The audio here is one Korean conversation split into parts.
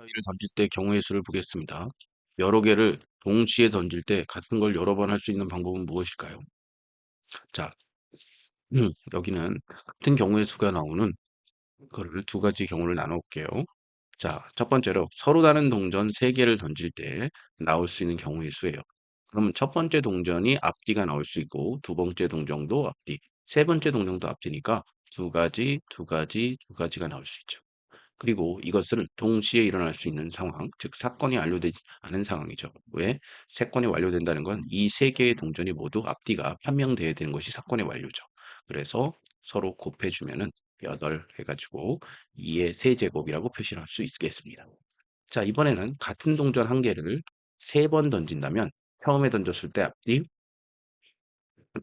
주사위를 던질 때 경우의 수를 보겠습니다. 여러 개를 동시에 던질 때 같은 걸 여러 번 할 수 있는 방법은 무엇일까요? 자, 여기는 같은 경우의 수가 나오는 거를 두 가지 경우를 나눠 볼게요. 자, 첫 번째로 서로 다른 동전 세개를 던질 때 나올 수 있는 경우의 수예요. 그러면 첫 번째 동전이 앞뒤가 나올 수 있고 두 번째 동전도 앞뒤, 세 번째 동전도 앞뒤니까 두 가지, 두 가지, 두 가지가 나올 수 있죠. 그리고 이것을 동시에 일어날 수 있는 상황, 즉 사건이 완료되지 않은 상황이죠. 왜? 사건이 완료된다는 건 이 세 개의 동전이 모두 앞뒤가 판명돼야 되는 것이 사건의 완료죠. 그래서 서로 곱해주면은 8 해가지고 2의 세제곱이라고 표시할 수 있겠습니다. 자, 이번에는 같은 동전 한 개를 세 번 던진다면 처음에 던졌을 때 앞뒤,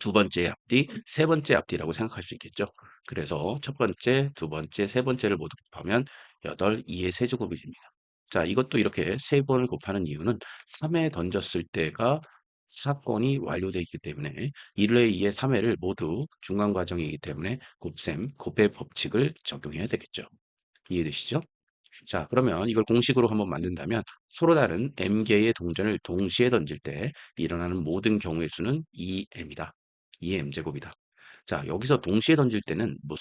두 번째 앞뒤, 세 번째 앞뒤라고 생각할 수 있겠죠. 그래서 첫 번째, 두 번째, 세 번째를 모두 곱하면 8, 2의 세제곱이 됩니다. 자, 이것도 이렇게 세 번을 곱하는 이유는 3회 던졌을 때가 사건이 완료되어 있기 때문에 1회, 2회, 3회를 모두 중간 과정이기 때문에 곱셈, 곱의 법칙을 적용해야 되겠죠. 이해되시죠? 자, 그러면 이걸 공식으로 한번 만든다면 서로 다른 m개의 동전을 동시에 던질 때 일어나는 모든 경우의 수는 2m이다. 2m제곱이다. 자, 여기서 동시에 던질 때는 뭐,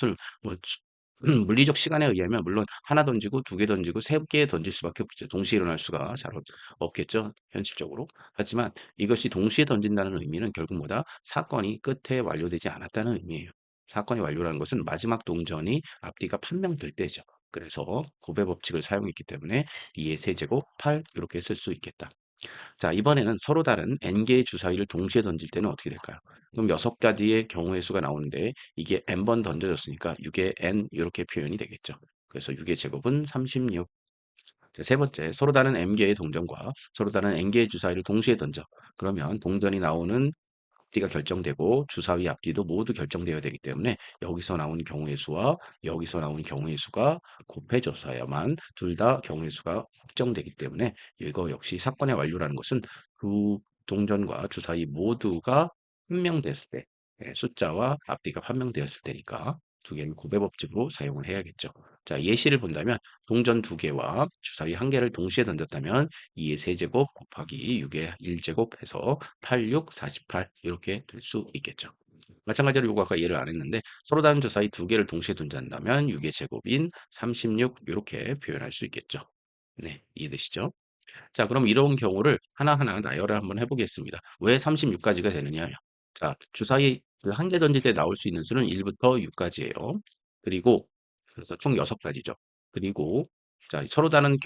물리적 시간에 의하면 물론 하나 던지고 두 개 던지고 세 개 던질 수밖에 없죠. 동시에 일어날 수가 잘 없겠죠. 현실적으로. 하지만 이것이 동시에 던진다는 의미는 결국 뭐다? 사건이 끝에 완료되지 않았다는 의미예요. 사건이 완료라는 것은 마지막 동전이 앞뒤가 판명될 때죠. 그래서 곱의 법칙을 사용했기 때문에 2의 세제곱 8 이렇게 쓸 수 있겠다. 자, 이번에는 서로 다른 n개의 주사위를 동시에 던질 때는 어떻게 될까요? 그럼 6가지의 경우의 수가 나오는데 이게 n번 던져졌으니까 6의 n 이렇게 표현이 되겠죠. 그래서 6의 제곱은 36. 자, 세 번째, 서로 다른 m개의 동전과 서로 다른 n개의 주사위를 동시에 던져. 그러면 동전이 나오는 앞뒤가 결정되고 주사위 앞뒤도 모두 결정되어야 되기 때문에 여기서 나온 경우의 수와 여기서 나온 경우의 수가 곱해져서야만 둘 다 경우의 수가 확정되기 때문에 이거 역시 사건의 완료라는 것은 두 동전과 주사위 모두가 판명됐을 때 숫자와 앞뒤가 판명되었을 때니까 두 개를 곱의 법칙으로 사용을 해야겠죠. 자, 예시를 본다면 동전 두 개와 주사위 한 개를 동시에 던졌다면 2의 세제곱 곱하기 6의 1제곱 해서 8, 6, 48 이렇게 될 수 있겠죠. 마찬가지로 요거 아까 예를 안 했는데 서로 다른 주사위 두 개를 동시에 둔다면 6의 제곱인 36 이렇게 표현할 수 있겠죠. 네, 이해되시죠? 자, 그럼 이런 경우를 하나하나 나열을 한번 해보겠습니다. 왜 36까지가 되느냐요? 자, 주사위 그 한 개 던질 때 나올 수 있는 수는 1부터 6까지예요. 그리고 그래서 총 6가지죠. 그리고 자, 서로 다른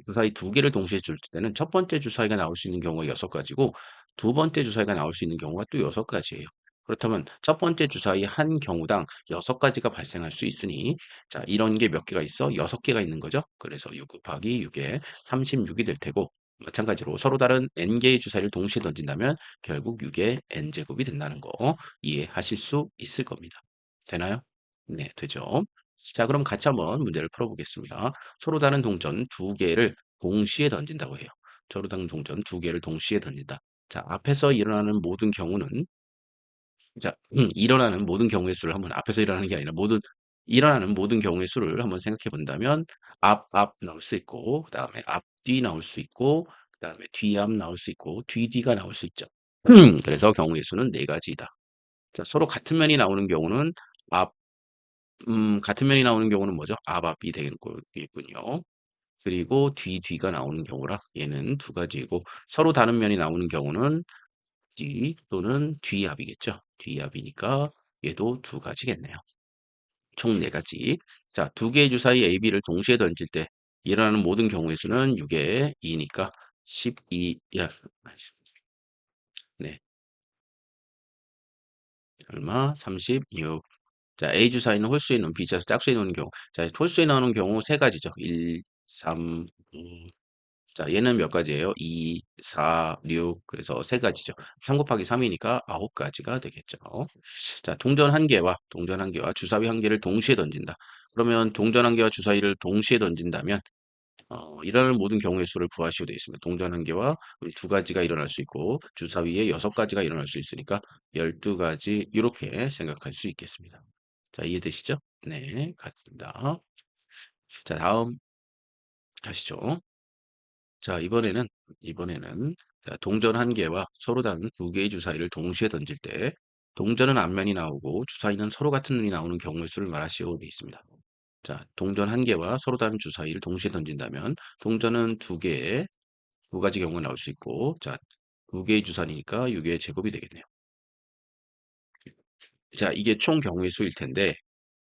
주사위 두 개를 동시에 줄 때는 첫 번째 주사위가 나올 수 있는 경우가 6가지고 두 번째 주사위가 나올 수 있는 경우가 또 6가지예요. 그렇다면 첫 번째 주사위 한 경우당 6가지가 발생할 수 있으니 자, 이런 게 몇 개가 있어? 6개가 있는 거죠. 그래서 6 곱하기 6에 36이 될 테고 마찬가지로 서로 다른 n개의 주사위를 동시에 던진다면 결국 6의 n제곱이 된다는 거 이해하실 수 있을 겁니다. 되나요? 네, 되죠. 자, 그럼 같이 한번 문제를 풀어보겠습니다. 서로 다른 동전 두 개를 동시에 던진다고 해요. 서로 다른 동전 두 개를 동시에 던진다. 자, 앞에서 일어나는 모든 경우는 자, 일어나는 모든 경우의 수를 한번 앞에서 일어나는 게 아니라 일어나는 모든 경우의 수를 한번 생각해 본다면 앞 나올 수 있고 그다음에 앞뒤 나올 수 있고 그다음에 뒤앞 나올 수 있고 뒤뒤가 나올 수 있죠. 그래서 경우의 수는 네 가지이다. 자, 서로 같은 면이 나오는 경우는 앞 같은 면이 나오는 경우는 뭐죠? 앞이 되겠군요. 그리고 뒤뒤가 나오는 경우라 얘는 두 가지이고 서로 다른 면이 나오는 경우는 뒤 또는 뒤압이겠죠. 뒤압이니까 얘도 두 가지겠네요. 총 네 가지. 자, 두 개의 주사위 A, B를 동시에 던질 때 일어나는 모든 경우의 수는 6의 2니까 12, 네, 얼마? 36. 자, A 주사위는 홀수에 있는 B 주사위 짝수에 넣는 경우. 자, 홀수에 넣는 경우 세 가지죠. 1, 3, 5. 자, 얘는 몇 가지예요? 2, 4, 6. 그래서 세 가지죠. 3 곱하기 3이니까 9가지가 되겠죠. 자, 동전 한 개와 주사위 한 개를 동시에 던진다. 그러면 동전 한 개와 주사위를 동시에 던진다면 일어나는 모든 경우의 수를 구하시오 되어 있습니다. 동전 한 개와 두 가지가 일어날 수 있고 주사위에 6가지가 일어날 수 있으니까 12가지 이렇게 생각할 수 있겠습니다. 자, 이해되시죠? 네, 같습니다. 자, 다음 가시죠. 자, 이번에는 자, 동전 한 개와 서로 다른 두 개의 주사위를 동시에 던질 때 동전은 앞면이 나오고 주사위는 서로 같은 눈이 나오는 경우의 수를 말하시오 되어 있습니다. 자, 동전 한 개와 서로 다른 주사위를 동시에 던진다면 동전은 두 가지 경우가 나올 수 있고, 자, 두 개의 주사위니까 6의 제곱이 되겠네요. 자, 이게 총 경우의 수일 텐데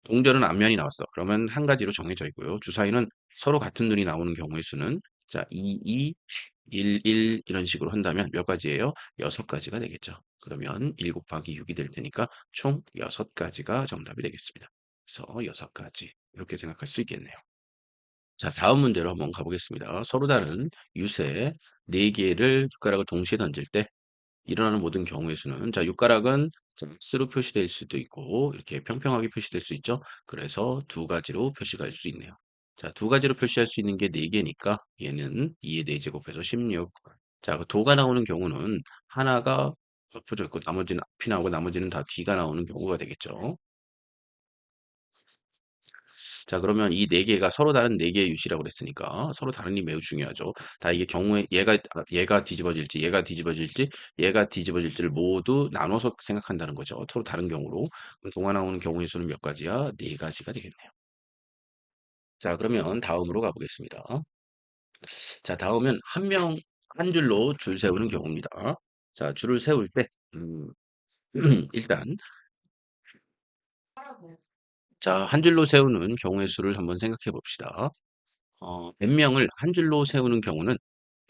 동전은 앞면이 나왔어. 그러면 한 가지로 정해져 있고요. 주사위는 서로 같은 눈이 나오는 경우의 수는 자, 2, 2, 1, 1 이런 식으로 한다면 몇 가지예요? 6가지가 되겠죠. 그러면 1 곱하기 6이 될 테니까 총 6가지가 정답이 되겠습니다. 그래서 6가지 이렇게 생각할 수 있겠네요. 자, 다음 문제로 한번 가보겠습니다. 서로 다른 유세 4개를 숟가락을 동시에 던질 때 일어나는 모든 경우의 수는 자, 육가락은 X로 표시될 수도 있고 이렇게 평평하게 표시될 수 있죠. 그래서 두 가지로 표시가 할 수 있네요. 자, 두 가지로 표시할 수 있는 게 4개니까 얘는 2의 4제곱해서 16. 자, 그 도가 나오는 경우는 하나가 엎어져 있고 나머지는 앞이 나오고 나머지는 다 뒤가 나오는 경우가 되겠죠. 자, 그러면 이 네 개가 서로 다른 네 개의 유시라고 그랬으니까 서로 다른이 매우 중요하죠. 다 이게 경우에 얘가 뒤집어질지, 얘가 뒤집어질지, 얘가 뒤집어질지를 모두 나눠서 생각한다는 거죠. 서로 다른 경우로. 그럼 동화 나오는 경우의 수는 몇 가지야? 네 가지가 되겠네요. 자, 그러면 다음으로 가보겠습니다. 자, 다음은 한 줄로 줄 세우는 경우입니다. 자, 줄을 세울 때, 일단, 자, 한 줄로 세우는 경우의 수를 한번 생각해 봅시다. 몇 명을 한 줄로 세우는 경우는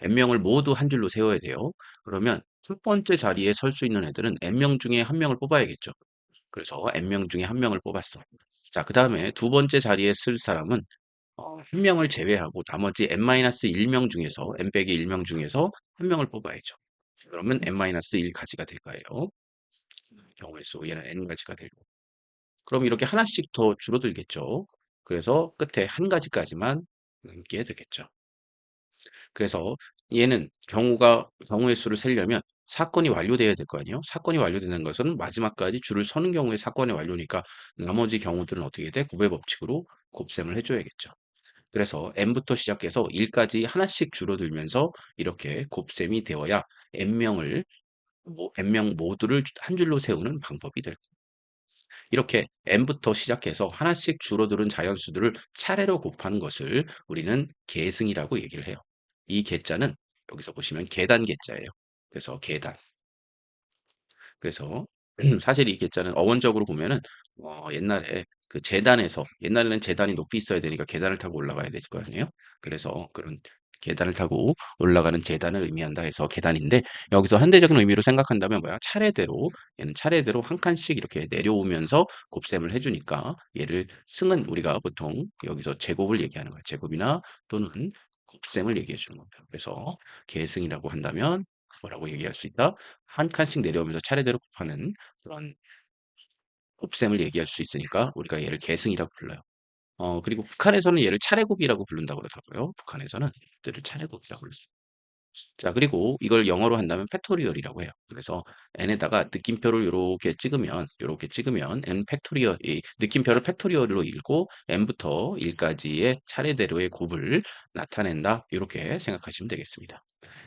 n명을 모두 한 줄로 세워야 돼요. 그러면 첫 번째 자리에 설 수 있는 애들은 n명 중에 한 명을 뽑아야겠죠. 그래서 n명 중에 한 명을 뽑았어. 자, 그 다음에 두 번째 자리에 쓸 사람은 한 명을 제외하고 나머지 n-1명 중에서 n 빼기 1명 중에서 한 명을 뽑아야죠. 그러면 n-1 가지가 될 거예요. 경우의 수 얘는 n 가지가 되고. 그럼 이렇게 하나씩 더 줄어들겠죠. 그래서 끝에 한 가지까지만 남게 되겠죠. 그래서 얘는 경우의 수를 세려면 사건이 완료돼야 될 거 아니에요? 사건이 완료되는 것은 마지막까지 줄을 서는 경우에 사건이 완료니까 나머지 경우들은 어떻게 돼? 곱의 법칙으로 곱셈을 해줘야겠죠. 그래서 n부터 시작해서 1까지 하나씩 줄어들면서 이렇게 곱셈이 되어야 n명 모두를 한 줄로 세우는 방법이 될 거예요. 이렇게 n부터 시작해서 하나씩 줄어드는 자연수들을 차례로 곱하는 것을 우리는 계승이라고 얘기를 해요. 이 계자는 여기서 보시면 계단 계자예요. 그래서 계단. 그래서 사실 이 계자는 어원적으로 보면은 옛날에 그 재단에서 옛날에는 재단이 높이 있어야 되니까 계단을 타고 올라가야 될 거 아니에요. 그래서 그런 계단을 타고 올라가는 재단을 의미한다 해서 계단인데 여기서 현대적인 의미로 생각한다면 뭐야? 차례대로 얘는 차례대로 한 칸씩 이렇게 내려오면서 곱셈을 해주니까 얘를 승은 우리가 보통 여기서 제곱을 얘기하는 거예요. 제곱이나 또는 곱셈을 얘기해 주는 겁니다. 그래서 계승이라고 한다면 뭐라고 얘기할 수 있다? 한 칸씩 내려오면서 차례대로 곱하는 그런 곱셈을 얘기할 수 있으니까 우리가 얘를 계승이라고 불러요. 그리고 북한에서는 얘를 차례곱이라고 부른다고 그러더라고요. 북한에서는 얘를 차례곱이라고 불러요. 자, 그리고 이걸 영어로 한다면 팩토리얼이라고 해요. 그래서 n에다가 느낌표를 요렇게 찍으면 n 팩토리얼, 이 느낌표를 팩토리얼로 읽고 n부터 1까지의 차례대로의 곱을 나타낸다. 이렇게 생각하시면 되겠습니다.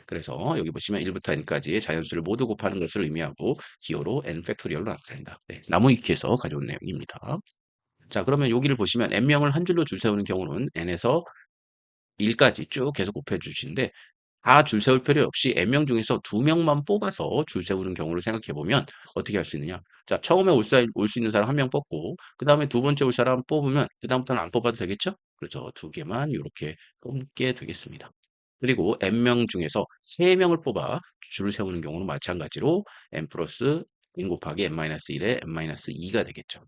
그래서 여기 보시면 1부터 n까지의 자연수를 모두 곱하는 것을 의미하고 기호로 n 팩토리얼로 나타낸다. 네, 나무위키에서 가져온 내용입니다. 자, 그러면 여기를 보시면 n명을 한 줄로 줄 세우는 경우는 n에서 1까지 쭉 계속 곱해 주시는데 다 줄 세울 필요 없이 n명 중에서 2명만 뽑아서 줄 세우는 경우를 생각해 보면 어떻게 할 수 있느냐? 자, 처음에 올 수 있는 사람 한 명 뽑고 그다음에 두 번째 올 사람 뽑으면 그다음부터는 안 뽑아도 되겠죠? 그래서 두 개만 이렇게 뽑게 되겠습니다. 그리고 n명 중에서 3명을 뽑아 줄을 세우는 경우는 마찬가지로 n 플러스 n 곱하기 n-1에 n-2가 되겠죠.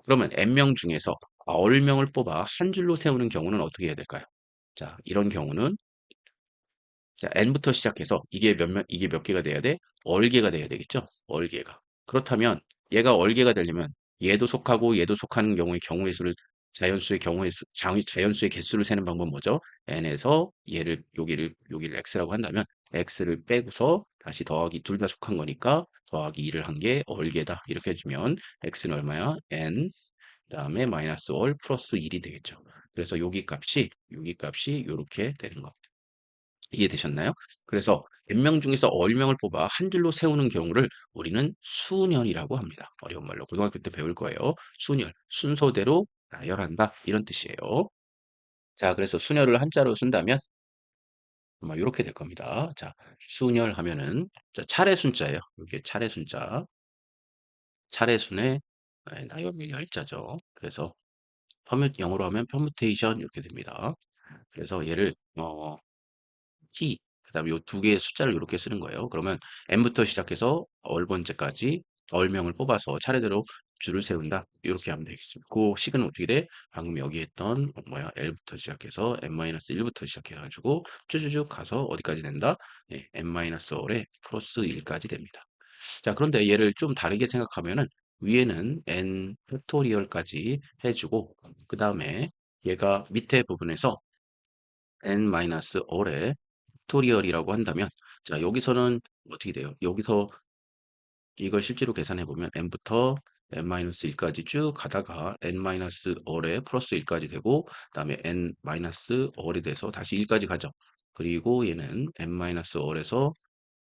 그러면 n명 중에서 9명을 뽑아 한 줄로 세우는 경우는 어떻게 해야 될까요? 자, 이런 경우는 자, n부터 시작해서 이게 몇 개가 돼야 돼? 얼개가 돼야 되겠죠? 얼개가. 그렇다면 얘가 얼개가 되려면 얘도 속하고 얘도 속하는 경우의 수를 자연수의 개수를 세는 방법은 뭐죠? n에서 여기를 x라고 한다면 x를 빼고서 다시 더하기 둘 다 속한 거니까 더하기 2를 한 게 얼개다. 이렇게 해주면 x는 얼마야? n 그다음에 마이너스 월 플러스 1이 되겠죠. 그래서 여기 값이 이렇게 되는 겁니다. 이해되셨나요? 그래서 몇 명 중에서 얼명을 뽑아 한 줄로 세우는 경우를 우리는 순열이라고 합니다. 어려운 말로 고등학교 때 배울 거예요. 순열, 순서대로 나열한다 이런 뜻이에요. 자, 그래서 순열을 한자로 쓴다면 아마 이렇게 될 겁니다. 자, 순열 하면은 자, 차례 순자예요. 이게 차례 순자, 차례 순의 나열의 열자죠. 그래서 영어로 하면 퍼뮤테이션 이렇게 됩니다. 그래서 얘를 키, 그다음에 요 두 개의 숫자를 이렇게 쓰는 거예요. 그러면 n부터 시작해서 얼 번째까지 얼명을 뽑아서 차례대로 줄을 세운다. 이렇게 하면 되겠습니다. 그 식은 어떻게 돼? 방금 여기 했던 l부터 시작해서 n-1부터 시작해가지고 쭉쭉쭉 가서 어디까지 된다? 네, n-1에 플러스 1까지 됩니다. 자, 그런데 얘를 좀 다르게 생각하면은 위에는 n 팩토리얼까지 해주고 그 다음에 얘가 밑에 부분에서 n-all의 팩토리얼이라고 한다면 자 여기서는 어떻게 돼요? 여기서 이걸 실제로 계산해 보면 n부터 n-1까지 쭉 가다가 n-all에 플러스 1까지 되고 그다음에 n-all이 돼서 다시 1까지 가죠. 그리고 얘는 n-all에서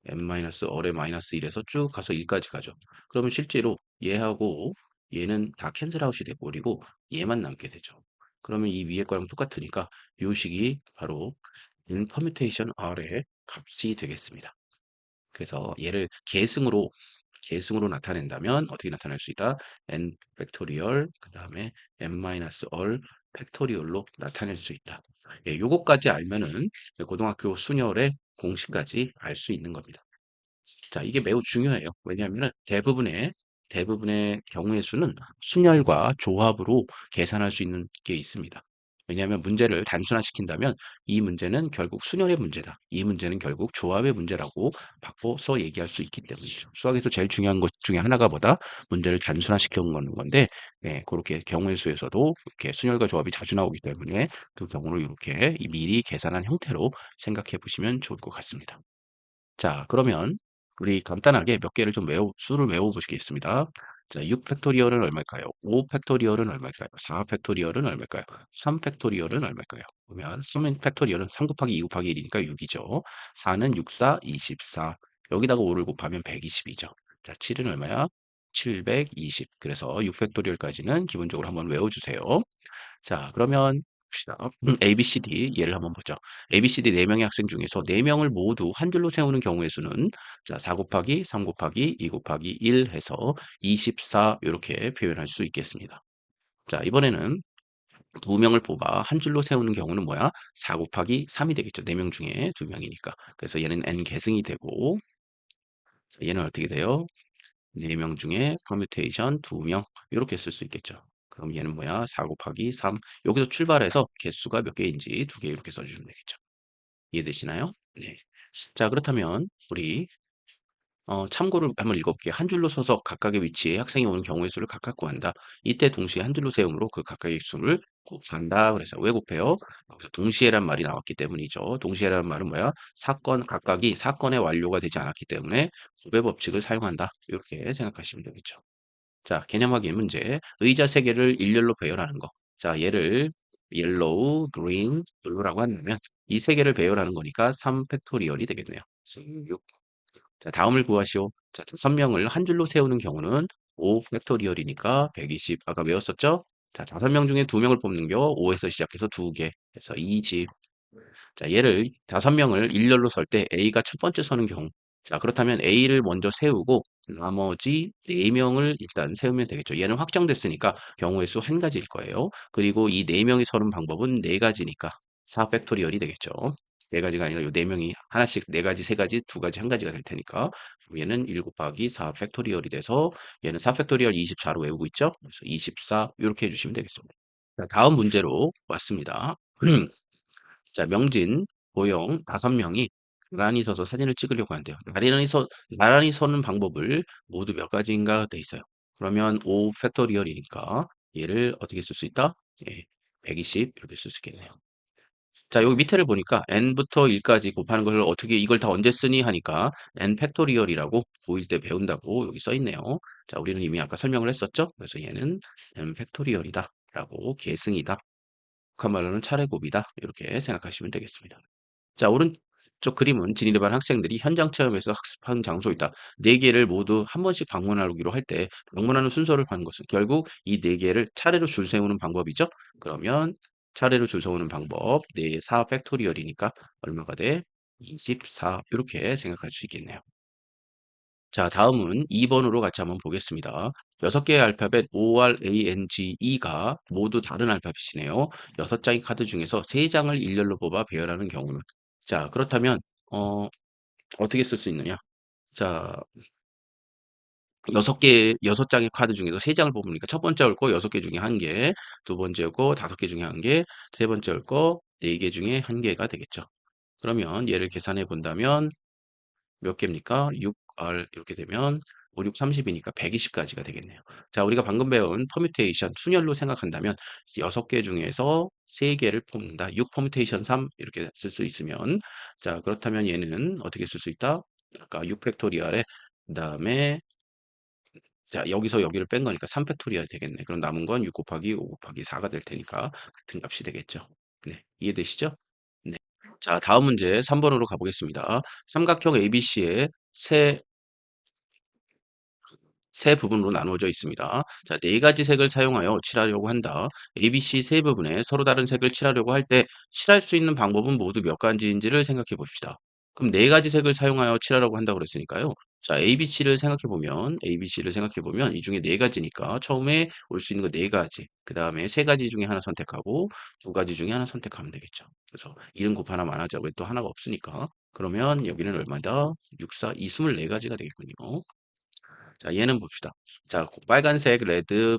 n-all의 마이너스 1에서 쭉 가서 1까지 가죠. 그러면 실제로 얘하고 얘는 다 캔슬아웃이 돼 버리고 얘만 남게 되죠. 그러면 이 위에 거랑 똑같으니까 요 식이 바로 인퍼뮤테이션 R의 값이 되겠습니다. 그래서 얘를 계승으로 나타낸다면 어떻게 나타낼 수 있다? n 팩토리얼 그다음에 n-all 팩토리얼로 나타낼 수 있다. 예, 요거까지 알면은 고등학교 순열의 공식까지 알 수 있는 겁니다. 자, 이게 매우 중요해요. 왜냐하면 대부분의 경우의 수는 순열과 조합으로 계산할 수 있는 게 있습니다. 왜냐하면 문제를 단순화시킨다면 이 문제는 결국 순열의 문제다. 이 문제는 결국 조합의 문제라고 바꿔서 얘기할 수 있기 때문이죠. 수학에서 제일 중요한 것 중에 하나가 뭐다? 문제를 단순화시켜 놓는 건데, 예, 그렇게 경우의 수에서도 이렇게 순열과 조합이 자주 나오기 때문에 그 경우를 이렇게 미리 계산한 형태로 생각해 보시면 좋을 것 같습니다. 자, 그러면 우리 간단하게 몇 개를 좀 수를 외워보시겠습니다. 자, 6 팩토리얼은 얼마일까요? 5 팩토리얼은 얼마일까요? 4 팩토리얼은 얼마일까요? 3 팩토리얼은 얼마일까요? 보면 3 팩토리얼은 3 곱하기 2 곱하기 1이니까 6이죠. 4는 6, 4, 24. 여기다가 5를 곱하면 120이죠. 자, 7은 얼마야? 720. 그래서 6 팩토리얼까지는 기본적으로 한번 외워주세요. 자, 그러면 봅시다. A, B, C, D 예를 한번 보죠. A, B, C, D 4명의 학생 중에서 4명을 모두 한 줄로 세우는 경우의 수는 자, 4 곱하기 3 곱하기 2 곱하기 1 해서 24 이렇게 표현할 수 있겠습니다. 자, 이번에는 2명을 뽑아 한 줄로 세우는 경우는 뭐야? 4 곱하기 3이 되겠죠. 4명 중에 2명이니까. 그래서 얘는 n 계승이 되고 얘는 어떻게 돼요? 4명 중에 퍼뮤테이션 2명 이렇게 쓸 수 있겠죠. 그럼 얘는 뭐야? 4 곱하기 3 여기서 출발해서 개수가 몇 개인지 2개 이렇게 써주시면 되겠죠. 이해되시나요? 네. 자, 그렇다면 우리 참고를 한번 읽어볼게요. 한 줄로 서서 각각의 위치에 학생이 오는 경우의 수를 각각 구한다. 이때 동시에 한 줄로 세움으로 그 각각의 수를 곱한다. 그래서 왜 곱해요? 여기서 동시에란 말이 나왔기 때문이죠. 동시에라는 말은 뭐야? 각각이 사건의 완료가 되지 않았기 때문에 곱의 법칙을 사용한다. 이렇게 생각하시면 되겠죠. 자, 개념 확인 문제. 의자 세 개를 일렬로 배열하는 거. 자, 얘를 옐로우, 그린, 블루라고 한다면 이 세 개를 배열하는 거니까 3 팩토리얼이 되겠네요. 6. 자, 다음을 구하시오. 자, 5명을 한 줄로 세우는 경우는 5 팩토리얼이니까 120. 아까 외웠었죠? 자, 5명 중에 2명을 뽑는 경우 5에서 시작해서 2개. 그래서 20. 자, 얘를 5명을 일렬로 설 때 A가 첫 번째 서는 경우. 자, 그렇다면 A를 먼저 세우고 나머지 4명을 일단 세우면 되겠죠. 얘는 확정됐으니까 경우의 수 한 가지일 거예요. 그리고 이 4명이 서는 방법은 4가지니까 4 팩토리얼이 되겠죠. 4가지가 아니라 요 4명이 하나씩 4가지, 3가지, 2가지, 1가지가 될 테니까 얘는 1 곱하기 4 팩토리얼이 돼서 얘는 4 팩토리얼 24로 외우고 있죠. 그래서 24 이렇게 해주시면 되겠습니다. 자, 다음 문제로 왔습니다. 자, 명진, 보영 5명이 나란히 서서 사진을 찍으려고 한대요. 나란히 서는 방법을 모두 몇 가지인가 돼 있어요. 그러면 5 팩토리얼이니까 얘를 어떻게 쓸 수 있다? 예, 120 이렇게 쓸 수 있겠네요. 자, 여기 밑에를 보니까 n부터 1까지 곱하는 걸 어떻게 이걸 다 언제 쓰니 하니까 n 팩토리얼이라고 보일 때 배운다고 여기 써 있네요. 자, 우리는 이미 아까 설명을 했었죠? 그래서 얘는 n 팩토리얼이다 라고 계승이다. 북한 말로는 차례 곱이다. 이렇게 생각하시면 되겠습니다. 자, 저 그림은 진일에 반 학생들이 현장 체험에서 학습한 장소이다. 네 개를 모두 한 번씩 방문하기로 할 때 방문하는 순서를 하는 것은 결국 이 네 개를 차례로 줄 세우는 방법이죠. 그러면 차례로 줄 세우는 방법, 네, 4 팩토리얼이니까 얼마가 돼? 24 이렇게 생각할 수 있겠네요. 자, 다음은 2번으로 같이 한번 보겠습니다. 6개의 알파벳 ORANGE가 모두 다른 알파벳이네요. 6장의 카드 중에서 3장을 일렬로 뽑아 배열하는 경우는. 자, 그렇다면 어떻게 쓸 수 있느냐? 자, 6장의 카드 중에서 3장을 뽑으니까 첫 번째 올 거 6개 중에 1개, 두 번째 올 거 5개 중에 1개, 세 번째 올 거 4개 중에 1개가 되겠죠. 그러면 얘를 계산해 본다면 몇 개입니까? 6R 이렇게 되면 5, 6, 30이니까 120까지가 되겠네요. 자, 우리가 방금 배운 퍼뮤테이션 순열로 생각한다면 6개 중에서 3개를 뽑는다. 6 퍼뮤테이션 3 이렇게 쓸 수 있으면 자, 그렇다면 얘는 어떻게 쓸 수 있다? 아까 6 팩토리얼에 그다음에 자, 여기서 여기를 뺀 거니까 3 팩토리얼 되겠네. 그럼 남은 건 6 곱하기 5 곱하기 4가 될 테니까 같은 값이 되겠죠. 네, 이해되시죠? 네. 자, 다음 문제 3번으로 가보겠습니다. 삼각형 ABC의 세 부분으로 나누어져 있습니다. 자, 네 가지 색을 사용하여 칠하려고 한다. ABC 세 부분에 서로 다른 색을 칠하려고 할 때 칠할 수 있는 방법은 모두 몇 가지인지를 생각해 봅시다. 그럼 네 가지 색을 사용하여 칠하려고 한다고 그랬으니까요. 자, ABC를 생각해 보면 이 중에 네 가지니까 처음에 올 수 있는 거 네 가지. 그다음에 세 가지 중에 하나 선택하고 두 가지 중에 하나 선택하면 되겠죠. 그래서 1은 곱 하나만 하자. 왜 또 하나가 없으니까. 그러면 여기는 얼마다? 6, 4, 2, 24가지가 되겠군요. 자, 얘는 봅시다. 자, 빨간색, 레드,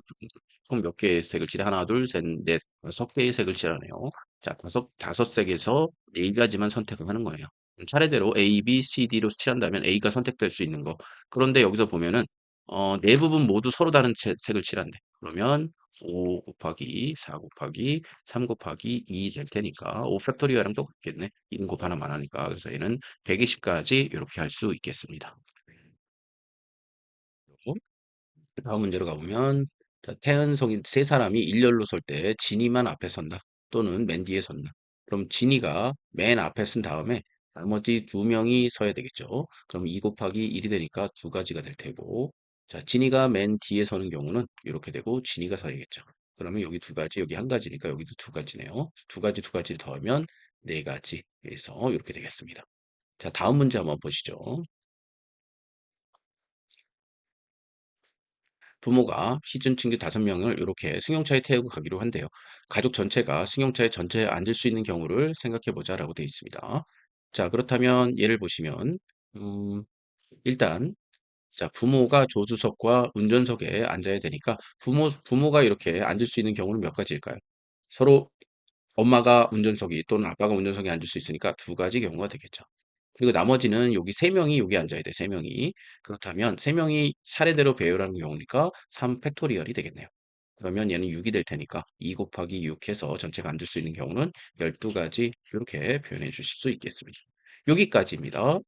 총 몇 개의 색을 칠해? 하나, 둘, 셋, 넷, 6개의 색을 칠하네요. 자, 다섯 색에서 네 가지만 선택을 하는 거예요. 차례대로 A, B, C, D로 칠한다면 A가 선택될 수 있는 거. 그런데 여기서 보면은, 네 부분 모두 서로 다른 색을 칠한대. 그러면 5 곱하기 4 곱하기 3 곱하기 2 될 테니까 5 팩토리얼이랑 똑같겠네. 1 곱 하나만 하니까. 그래서 얘는 120까지 이렇게 할 수 있겠습니다. 다음 문제로 가보면 자, 태은성인 세 사람이 일렬로 설 때 진이만 앞에 선다 또는 맨 뒤에 선다. 그럼 진이가 맨 앞에 쓴 다음에 나머지 두 명이 서야 되겠죠. 그럼 2 곱하기 1이 되니까 두 가지가 될 테고 자, 진이가 맨 뒤에 서는 경우는 이렇게 되고 진이가 서야겠죠. 그러면 여기 두 가지, 여기 한 가지니까 여기도 두 가지네요. 두 가지 더하면 네 가지. 그래서 이렇게 되겠습니다. 자, 다음 문제 한번 보시죠. 부모가 시즌 친구 5명을 이렇게 승용차에 태우고 가기로 한대요. 가족 전체가 승용차에 전체에 앉을 수 있는 경우를 생각해 보자라고 되어 있습니다. 자, 그렇다면 예를 보시면 음, 일단 자, 부모가 조수석과 운전석에 앉아야 되니까 부모가 이렇게 앉을 수 있는 경우는 몇 가지일까요? 서로 엄마가 운전석이 또는 아빠가 운전석에 앉을 수 있으니까 두 가지 경우가 되겠죠. 그리고 나머지는 여기 세 명이 여기 앉아야 돼. 세 명이. 그렇다면 세 명이 차례대로 배열하는 경우니까 3 팩토리얼이 되겠네요. 그러면 얘는 6이 될 테니까 2 곱하기 6 해서 전체가 앉을 수 있는 경우는 12가지 이렇게 표현해 주실 수 있겠습니다. 여기까지입니다.